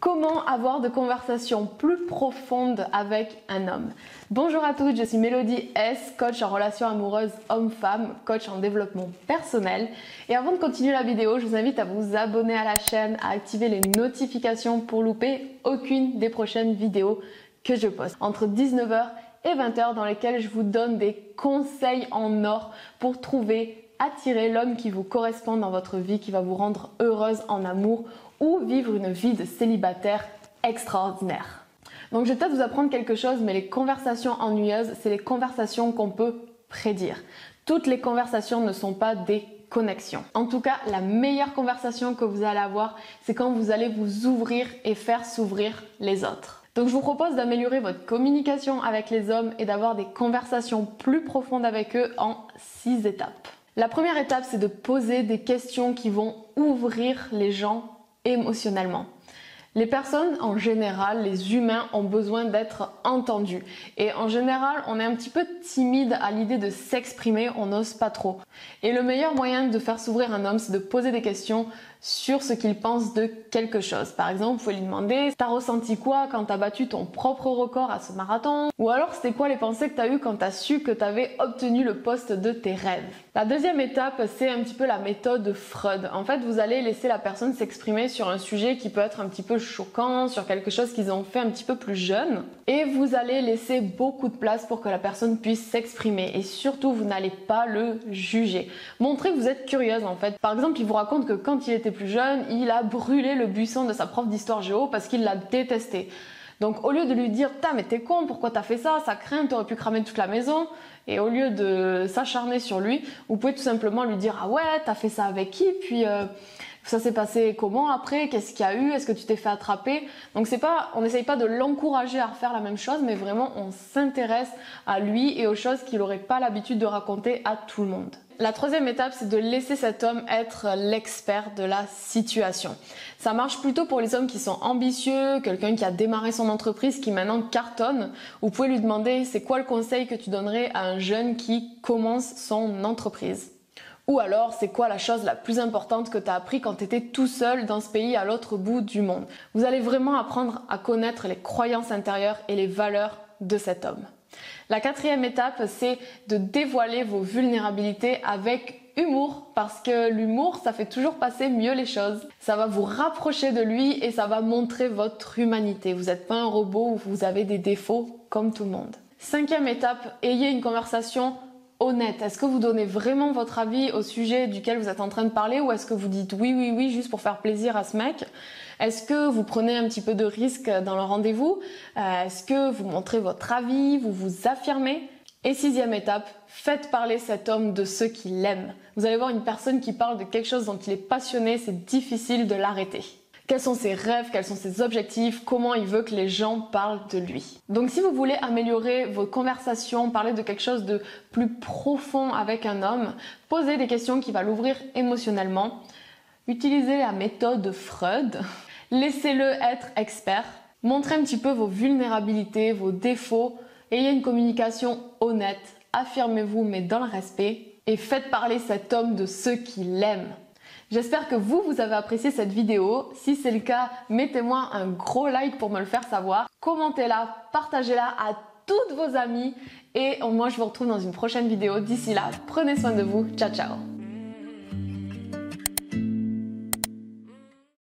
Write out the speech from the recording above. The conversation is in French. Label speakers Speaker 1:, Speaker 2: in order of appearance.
Speaker 1: Comment avoir de conversations plus profondes avec un homme? Bonjour à toutes, je suis Mélodie S, coach en relations amoureuses homme-femme, coach en développement personnel. Et avant de continuer la vidéo, je vous invite à vous abonner à la chaîne, à activer les notifications pour louper aucune des prochaines vidéos que je poste. Entre 19h et 20h dans lesquelles je vous donne des conseils en or pour trouver, attirer l'homme qui vous correspond dans votre vie, qui va vous rendre heureuse en amour ou vivre une vie de célibataire extraordinaire. Donc je vais peut-être vous apprendre quelque chose, mais les conversations ennuyeuses, c'est les conversations qu'on peut prédire. Toutes les conversations ne sont pas des connexions. En tout cas, la meilleure conversation que vous allez avoir, c'est quand vous allez vous ouvrir et faire s'ouvrir les autres. Donc je vous propose d'améliorer votre communication avec les hommes et d'avoir des conversations plus profondes avec eux en 6 étapes. La première étape, c'est de poser des questions qui vont ouvrir les gens émotionnellement. Les personnes, en général, les humains ont besoin d'être entendus. Et en général, on est un petit peu timide à l'idée de s'exprimer, on n'ose pas trop. Et le meilleur moyen de faire s'ouvrir un homme, c'est de poser des questions sur ce qu'il pense de quelque chose. Par exemple, vous pouvez lui demander « T'as ressenti quoi quand t'as battu ton propre record à ce marathon ?» Ou alors « C'était quoi les pensées que t'as eues quand t'as su que t'avais obtenu le poste de tes rêves ?» La deuxième étape, c'est un petit peu la méthode Freud. En fait, vous allez laisser la personne s'exprimer sur un sujet qui peut être un petit peu choquant, sur quelque chose qu'ils ont fait un petit peu plus jeune. Et vous allez laisser beaucoup de place pour que la personne puisse s'exprimer. Et surtout, vous n'allez pas le juger. Montrez que vous êtes curieuse en fait. Par exemple, il vous raconte que quand il était plus jeune, il a brûlé le buisson de sa prof d'histoire géo parce qu'il l'a détesté. Donc au lieu de lui dire « mais t'es con, pourquoi t'as fait ça? Ça craint, t'aurais pu cramer toute la maison », et au lieu de s'acharner sur lui, vous pouvez tout simplement lui dire « Ah ouais, t'as fait ça avec qui? Puis ça s'est passé comment après? Qu'est-ce qu'il y a eu? Est-ce que tu t'es fait attraper ?» Donc on n'essaye pas de l'encourager à refaire la même chose, mais vraiment on s'intéresse à lui et aux choses qu'il n'aurait pas l'habitude de raconter à tout le monde. La troisième étape, c'est de laisser cet homme être l'expert de la situation. Ça marche plutôt pour les hommes qui sont ambitieux, quelqu'un qui a démarré son entreprise, qui maintenant cartonne. Vous pouvez lui demander c'est quoi le conseil que tu donnerais à un jeune qui commence son entreprise. Ou alors, c'est quoi la chose la plus importante que tu as appris quand tu étais tout seul dans ce pays à l'autre bout du monde? Vous allez vraiment apprendre à connaître les croyances intérieures et les valeurs de cet homme. La quatrième étape, c'est de dévoiler vos vulnérabilités avec humour, parce que l'humour, ça fait toujours passer mieux les choses. Ça va vous rapprocher de lui et ça va montrer votre humanité. Vous n'êtes pas un robot où vous avez des défauts comme tout le monde. Cinquième étape, ayez une conversation honnête. Est-ce que vous donnez vraiment votre avis au sujet duquel vous êtes en train de parler ou est-ce que vous dites oui juste pour faire plaisir à ce mec? Est-ce que vous prenez un petit peu de risque dans le rendez-vous? Est-ce que vous montrez votre avis? Vous vous affirmez? Et sixième étape, faites parler cet homme de ce qu'il aime. Vous allez voir une personne qui parle de quelque chose dont il est passionné, c'est difficile de l'arrêter. Quels sont ses rêves, quels sont ses objectifs, comment il veut que les gens parlent de lui. Donc si vous voulez améliorer vos conversations, parler de quelque chose de plus profond avec un homme, posez des questions qui vont l'ouvrir émotionnellement. Utilisez la méthode Freud, laissez-le être expert, montrez un petit peu vos vulnérabilités, vos défauts, ayez une communication honnête, affirmez-vous mais dans le respect et faites parler cet homme de ce qu'il aime. J'espère que vous avez apprécié cette vidéo. Si c'est le cas, mettez-moi un gros like pour me le faire savoir. Commentez-la, partagez-la à toutes vos amies et moi je vous retrouve dans une prochaine vidéo. D'ici là, prenez soin de vous. Ciao ciao.